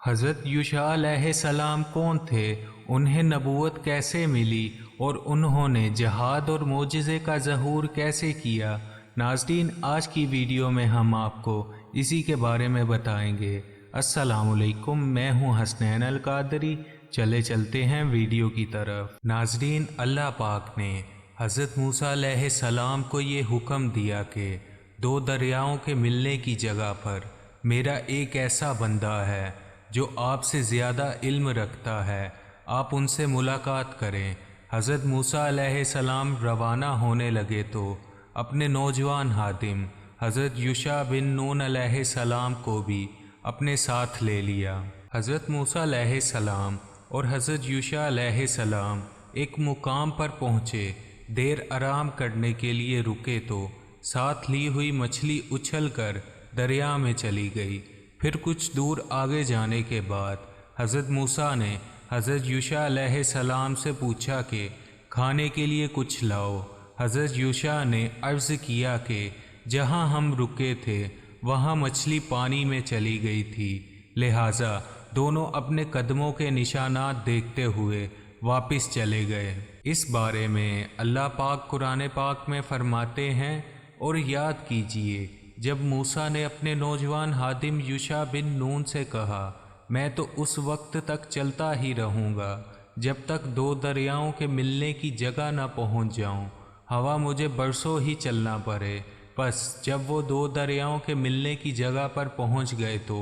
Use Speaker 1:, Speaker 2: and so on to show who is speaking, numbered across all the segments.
Speaker 1: حضرت یوشع علیہ السلام کون تھے، انہیں نبوت کیسے ملی اور انہوں نے جہاد اور معجزے کا ظہور کیسے کیا؟ ناظرین، آج کی ویڈیو میں ہم آپ کو اسی کے بارے میں بتائیں گے۔ السلام علیکم، میں ہوں حسنین القادری۔ چلتے ہیں ویڈیو کی طرف۔ ناظرین، اللہ پاک نے حضرت موسیٰ علیہ السلام کو یہ حکم دیا کہ دو دریاؤں کے ملنے کی جگہ پر میرا ایک ایسا بندہ ہے جو آپ سے زیادہ علم رکھتا ہے، آپ ان سے ملاقات کریں۔ حضرت موسیٰ علیہ السلام روانہ ہونے لگے تو اپنے نوجوان خادم حضرت یوشع بن نون علیہ السلام کو بھی اپنے ساتھ لے لیا۔ حضرت موسیٰ علیہ السلام اور حضرت یوشع علیہ السلام ایک مقام پر پہنچے، دیر آرام کرنے کے لیے رکے تو ساتھ لی ہوئی مچھلی اچھل کر دریا میں چلی گئی۔ پھر کچھ دور آگے جانے کے بعد حضرت موسیٰ نے حضرت یوشع علیہ السلام سے پوچھا کہ کھانے کے لیے کچھ لاؤ۔ حضرت یوشع نے عرض کیا کہ جہاں ہم رکے تھے وہاں مچھلی پانی میں چلی گئی تھی، لہٰذا دونوں اپنے قدموں کے نشانات دیکھتے ہوئے واپس چلے گئے۔ اس بارے میں اللہ پاک قرآن پاک میں فرماتے ہیں، اور یاد کیجئے جب موسیٰ نے اپنے نوجوان خادم یوشع بن نون سے کہا، میں تو اس وقت تک چلتا ہی رہوں گا جب تک دو دریاؤں کے ملنے کی جگہ نہ پہنچ جاؤں، ہوا مجھے برسوں ہی چلنا پڑے۔ پس جب وہ دو دریاؤں کے ملنے کی جگہ پر پہنچ گئے تو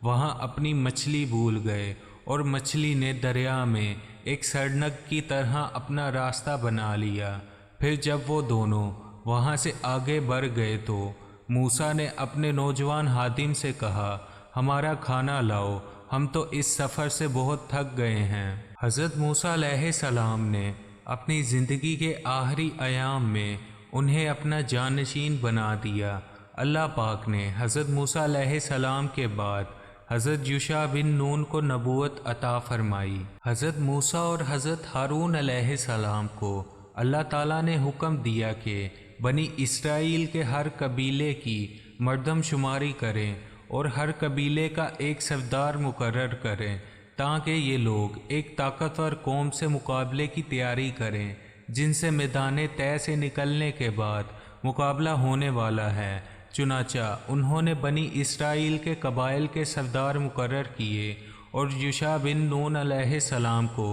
Speaker 1: وہاں اپنی مچھلی بھول گئے، اور مچھلی نے دریا میں ایک سرنگ کی طرح اپنا راستہ بنا لیا۔ پھر جب وہ دونوں وہاں سے آگے بڑھ گئے تو موسیٰ نے اپنے نوجوان خادم سے کہا، ہمارا کھانا لاؤ، ہم تو اس سفر سے بہت تھک گئے ہیں۔ حضرت موسیٰ علیہ السلام نے اپنی زندگی کے آخری ایام میں انہیں اپنا جانشین بنا دیا۔ اللہ پاک نے حضرت موسیٰ علیہ السلام کے بعد حضرت یوشع بن نون کو نبوت عطا فرمائی۔ حضرت موسیٰ اور حضرت ہارون علیہ السلام کو اللہ تعالیٰ نے حکم دیا کہ بنی اسرائیل کے ہر قبیلے کی مردم شماری کریں اور ہر قبیلے کا ایک سردار مقرر کریں، تاکہ یہ لوگ ایک طاقتور قوم سے مقابلے کی تیاری کریں جن سے میدان طے سے نکلنے کے بعد مقابلہ ہونے والا ہے۔ چنانچہ انہوں نے بنی اسرائیل کے قبائل کے سردار مقرر کیے اور یوشع بن نون علیہ السلام کو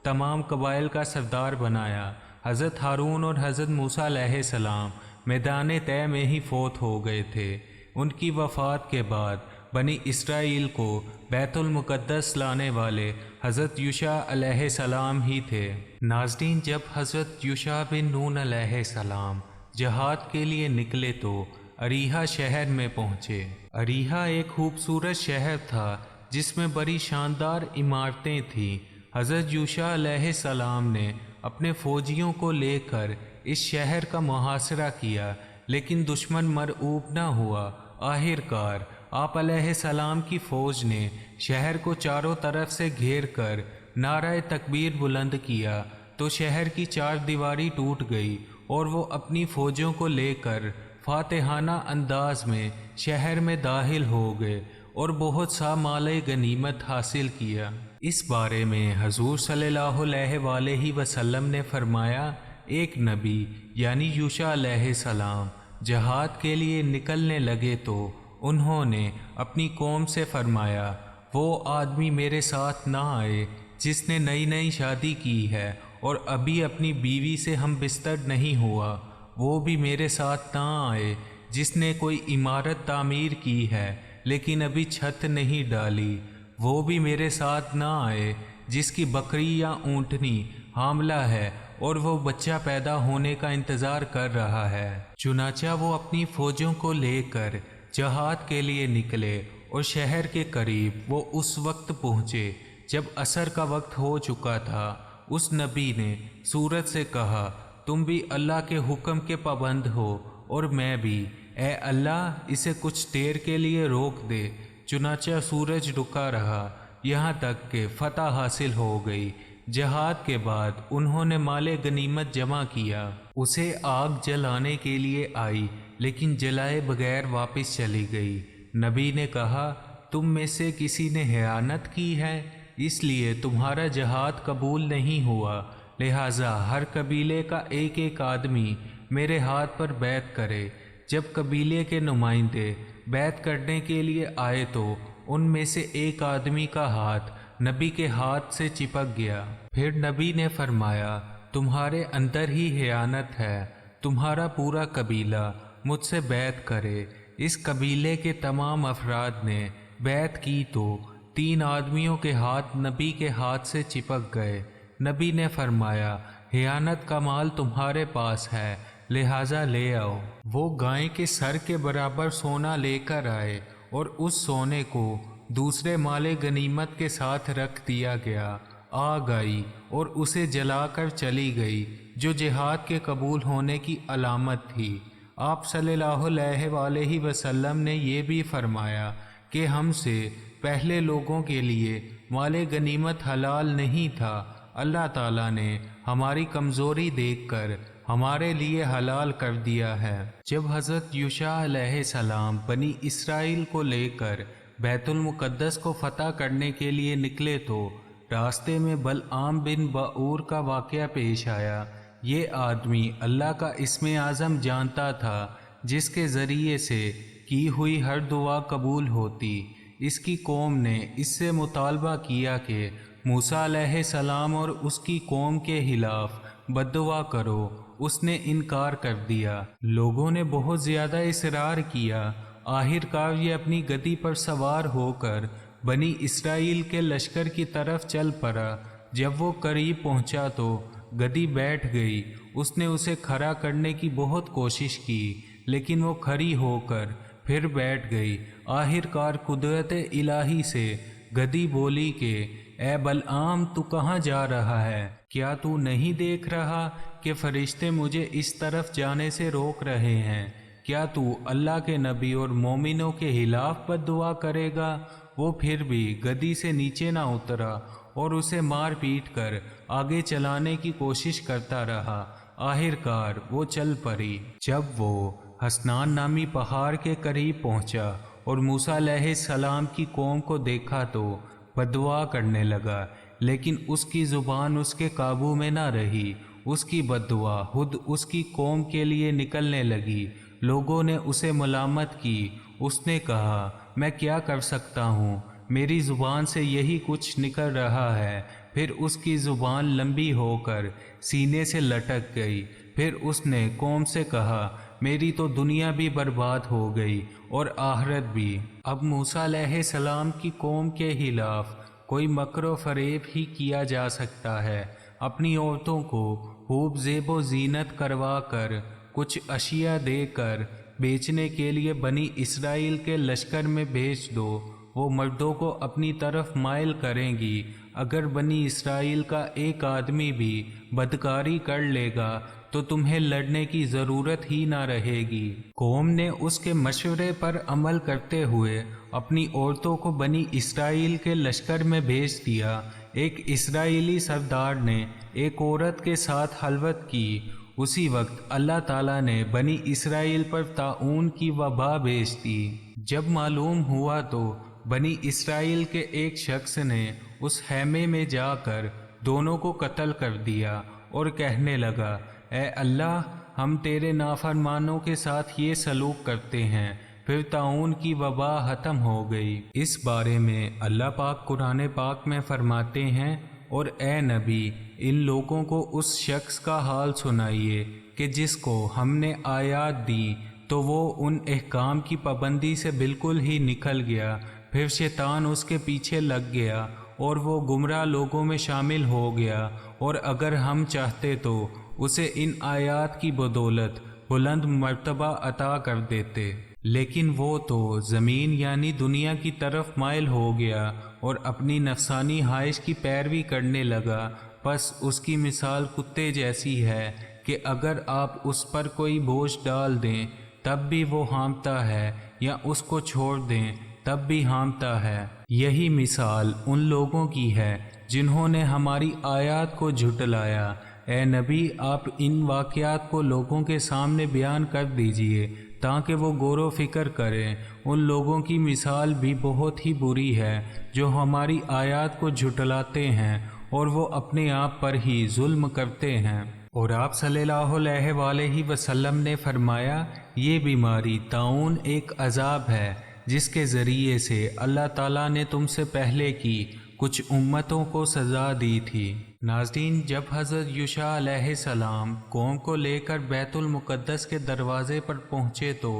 Speaker 1: تمام قبائل کا سردار بنایا۔ حضرت ہارون اور حضرت موسیٰ علیہ السلام میدان طے میں ہی فوت ہو گئے تھے۔ ان کی وفات کے بعد بنی اسرائیل کو بیت المقدس لانے والے حضرت یوشع علیہ السلام ہی تھے۔ ناظرین، جب حضرت یوشع بن نون علیہ السلام جہاد کے لیے نکلے تو اریحہ شہر میں پہنچے۔ اریحہ ایک خوبصورت شہر تھا جس میں بڑی شاندار عمارتیں تھیں۔ حضرت یوشع علیہ السلام نے اپنے فوجیوں کو لے کر اس شہر کا محاصرہ کیا، لیکن دشمن مرعوب نہ ہوا۔ آخر کار آپ علیہ السلام کی فوج نے شہر کو چاروں طرف سے گھیر کر نعرہ تکبیر بلند کیا تو شہر کی چار دیواری ٹوٹ گئی، اور وہ اپنی فوجوں کو لے کر فاتحانہ انداز میں شہر میں داخل ہو گئے اور بہت سا مال غنیمت حاصل کیا۔ اس بارے میں حضور صلی اللہ علیہ وآلہ وسلم نے فرمایا، ایک نبی یعنی یوشع علیہ السلام جہاد کے لیے نکلنے لگے تو انہوں نے اپنی قوم سے فرمایا، وہ آدمی میرے ساتھ نہ آئے جس نے نئی شادی کی ہے اور ابھی اپنی بیوی سے ہم بستر نہیں ہوا، وہ بھی میرے ساتھ نہ آئے جس نے کوئی عمارت تعمیر کی ہے لیکن ابھی چھت نہیں ڈالی، وہ بھی میرے ساتھ نہ آئے جس کی بکری یا اونٹنی حاملہ ہے اور وہ بچہ پیدا ہونے کا انتظار کر رہا ہے۔ چنانچہ وہ اپنی فوجوں کو لے کر جہاد کے لیے نکلے، اور شہر کے قریب وہ اس وقت پہنچے جب عصر کا وقت ہو چکا تھا۔ اس نبی نے سورج سے کہا، تم بھی اللہ کے حکم کے پابند ہو اور میں بھی، اے اللہ اسے کچھ دیر کے لیے روک دے۔ چنانچہ سورج رکا رہا یہاں تک کہ فتح حاصل ہو گئی۔ جہاد کے بعد انہوں نے مال غنیمت جمع کیا، اسے آگ جلانے کے لیے آئی لیکن جلائے بغیر واپس چلی گئی۔ نبی نے کہا، تم میں سے کسی نے خیانت کی ہے، اس لیے تمہارا جہاد قبول نہیں ہوا، لہٰذا ہر قبیلے کا ایک ایک آدمی میرے ہاتھ پر بیعت کرے۔ جب قبیلے کے نمائندے بیعت کرنے کے لیے آئے تو ان میں سے ایک آدمی کا ہاتھ نبی کے ہاتھ سے چپک گیا۔ پھر نبی نے فرمایا، تمہارے اندر ہی خیانت ہے، تمہارا پورا قبیلہ مجھ سے بیعت کرے۔ اس قبیلے کے تمام افراد نے بیعت کی تو 3 آدمیوں کے ہاتھ نبی کے ہاتھ سے چپک گئے۔ نبی نے فرمایا، خیانت کا مال تمہارے پاس ہے، لہٰذا لے آؤ۔ وہ گائے کے سر کے برابر سونا لے کر آئے اور اس سونے کو دوسرے مال غنیمت کے ساتھ رکھ دیا گیا۔ آگ آئی اور اسے جلا کر چلی گئی، جو جہاد کے قبول ہونے کی علامت تھی۔ آپ صلی اللہ علیہ وآلہ وسلم نے یہ بھی فرمایا کہ ہم سے پہلے لوگوں کے لیے مال غنیمت حلال نہیں تھا، اللہ تعالیٰ نے ہماری کمزوری دیکھ کر ہمارے لیے حلال کر دیا ہے۔ جب حضرت یوشع علیہ السلام بنی اسرائیل کو لے کر بیت المقدس کو فتح کرنے کے لیے نکلے تو راستے میں بلعام بن بعور کا واقعہ پیش آیا۔ یہ آدمی اللہ کا اسم اعظم جانتا تھا، جس کے ذریعے سے کی ہوئی ہر دعا قبول ہوتی۔ اس کی قوم نے اس سے مطالبہ کیا کہ موسیٰ علیہ السلام اور اس کی قوم کے خلاف بد دعا کرو، اس نے انکار کر دیا۔ لوگوں نے بہت زیادہ اصرار کیا، آخرکار یہ اپنی گدی پر سوار ہو کر بنی اسرائیل کے لشکر کی طرف چل پڑا۔ جب وہ قریب پہنچا تو گدی بیٹھ گئی۔ اس نے اسے کھڑا کرنے کی بہت کوشش کی، لیکن وہ کھڑی ہو کر پھر بیٹھ گئی۔ آخرکار قدرت الہی سے گدی بولی کہ اے بلعام، تو کہاں جا رہا ہے؟ کیا تو نہیں دیکھ رہا کہ فرشتے مجھے اس طرف جانے سے روک رہے ہیں؟ کیا تو اللہ کے نبی اور مومنوں کے خلاف بد دعا کرے گا؟ وہ پھر بھی گدی سے نیچے نہ اترا اور اسے مار پیٹ کر آگے چلانے کی کوشش کرتا رہا۔ آخرکار وہ چل پڑی۔ جب وہ حسنان نامی پہاڑ کے قریب پہنچا اور موسیٰ علیہ السلام کی قوم کو دیکھا تو بد دعا کرنے لگا، لیکن اس کی زبان اس کے قابو میں نہ رہی۔ اس کی بد دعا خود اس کی قوم کے لیے نکلنے لگی۔ لوگوں نے اسے ملامت کی۔ اس نے کہا، میں کیا کر سکتا ہوں؟ میری زبان سے یہی کچھ نکل رہا ہے۔ پھر اس کی زبان لمبی ہو کر سینے سے لٹک گئی۔ پھر اس نے قوم سے کہا، میری تو دنیا بھی برباد ہو گئی اور آخرت بھی۔ اب موسیٰ علیہ السلام کی قوم کے خلاف کوئی مکر و فریب ہی کیا جا سکتا ہے۔ اپنی عورتوں کو خوب زیب و زینت کروا کر کچھ اشیاء دے کر بیچنے کے لیے بنی اسرائیل کے لشکر میں بھیج دو، وہ مردوں کو اپنی طرف مائل کریں گی۔ اگر بنی اسرائیل کا ایک آدمی بھی بدکاری کر لے گا تو تمہیں لڑنے کی ضرورت ہی نہ رہے گی۔ قوم نے اس کے مشورے پر عمل کرتے ہوئے اپنی عورتوں کو بنی اسرائیل کے لشکر میں بھیج دیا۔ ایک اسرائیلی سردار نے ایک عورت کے ساتھ خلوت کی۔ اسی وقت اللہ تعالیٰ نے بنی اسرائیل پر طاعون کی وبا بھیج دی۔ جب معلوم ہوا تو بنی اسرائیل کے ایک شخص نے اس خیمے میں جا کر دونوں کو قتل کر دیا اور کہنے لگا، اے اللہ، ہم تیرے نافرمانوں کے ساتھ یہ سلوک کرتے ہیں۔ پھر طاعون کی وبا ختم ہو گئی۔ اس بارے میں اللہ پاک قرآن پاک میں فرماتے ہیں، اور اے نبی، ان لوگوں کو اس شخص کا حال سنائیے کہ جس کو ہم نے آیات دی تو وہ ان احکام کی پابندی سے بالکل ہی نکل گیا، پھر شیطان اس کے پیچھے لگ گیا اور وہ گمراہ لوگوں میں شامل ہو گیا، اور اگر ہم چاہتے تو اسے ان آیات کی بدولت بلند مرتبہ عطا کر دیتے، لیکن وہ تو زمین یعنی دنیا کی طرف مائل ہو گیا اور اپنی نفسانی خواہش کی پیروی کرنے لگا۔ بس اس کی مثال کتے جیسی ہے کہ اگر آپ اس پر کوئی بوجھ ڈال دیں تب بھی وہ ہانپتا ہے، یا اس کو چھوڑ دیں تب بھی ہانپتا ہے۔ یہی مثال ان لوگوں کی ہے جنہوں نے ہماری آیات کو جھٹلایا۔ اے نبی، آپ ان واقعات کو لوگوں کے سامنے بیان کر دیجئے تاکہ وہ غور و فکر کریں۔ ان لوگوں کی مثال بھی بہت ہی بری ہے جو ہماری آیات کو جھٹلاتے ہیں اور وہ اپنے آپ پر ہی ظلم کرتے ہیں۔ اور آپ صلی اللہ علیہ وآلہ وسلم نے فرمایا، یہ بیماری طاعون ایک عذاب ہے جس کے ذریعے سے اللہ تعالیٰ نے تم سے پہلے کی کچھ امتوں کو سزا دی تھی۔ ناظرین، جب حضرت یوشع علیہ السلام قوم کو لے کر بیت المقدس کے دروازے پر پہنچے تو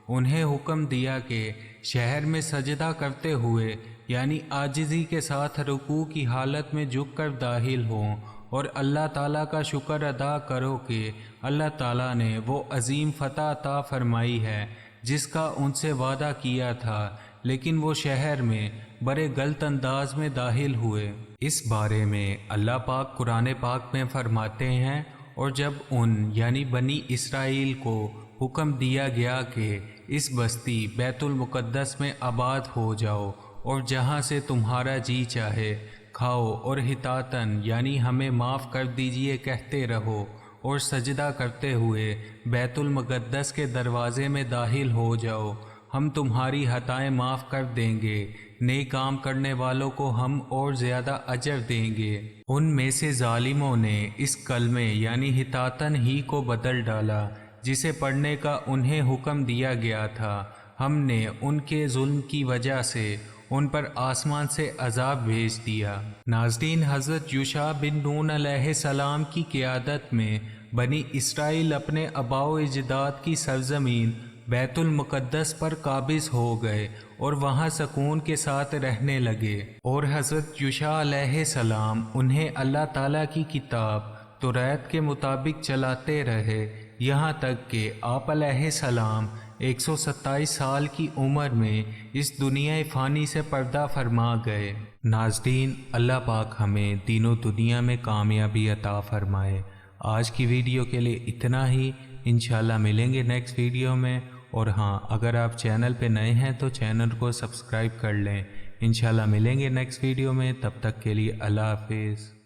Speaker 1: انہیں حکم دیا کہ شہر میں سجدہ کرتے ہوئے یعنی عاجزی کے ساتھ رکوع کی حالت میں جھک کر داخل ہوں اور اللہ تعالیٰ کا شکر ادا کرو کہ اللہ تعالیٰ نے وہ عظیم فتح عطا فرمائی ہے جس کا ان سے وعدہ کیا تھا، لیکن وہ شہر میں بڑے غلط انداز میں داخل ہوئے۔ اس بارے میں اللہ پاک قرآن پاک میں فرماتے ہیں، اور جب ان یعنی بنی اسرائیل کو حکم دیا گیا کہ اس بستی بیت المقدس میں آباد ہو جاؤ اور جہاں سے تمہارا جی چاہے کھاؤ اور ہتاتن یعنی ہمیں معاف کر دیجئے کہتے رہو اور سجدہ کرتے ہوئے بیت المقدس کے دروازے میں داخل ہو جاؤ، ہم تمہاری خطائیں معاف کر دیں گے، نیک کام کرنے والوں کو ہم اور زیادہ اجر دیں گے۔ ان میں سے ظالموں نے اس کلمے یعنی ہتاتن ہی کو بدل ڈالا جسے پڑھنے کا انہیں حکم دیا گیا تھا۔ ہم نے ان کے ظلم کی وجہ سے ان پر آسمان سے عذاب بھیج دیا۔ ناظرین، حضرت یوشع بن نون علیہ السلام کی قیادت میں بنی اسرائیل اپنے آباء و اجداد کی سرزمین بیت المقدس پر قابض ہو گئے اور وہاں سکون کے ساتھ رہنے لگے، اور حضرت یوشع علیہ السلام انہیں اللہ تعالیٰ کی کتاب توریت کے مطابق چلاتے رہے، یہاں تک کہ آپ علیہ السلام 127 سال کی عمر میں اس دنیا فانی سے پردہ فرما گئے۔ ناظرین، اللہ پاک ہمیں دین و دنیا میں کامیابی عطا فرمائے۔ آج کی ویڈیو کے لیے اتنا ہی، انشاءاللہ ملیں گے نیکسٹ ویڈیو میں۔ اور ہاں، اگر آپ چینل پہ نئے ہیں تو چینل کو سبسکرائب کر لیں۔ انشاءاللہ ملیں گے نیکسٹ ویڈیو میں، تب تک کے لیے اللہ حافظ۔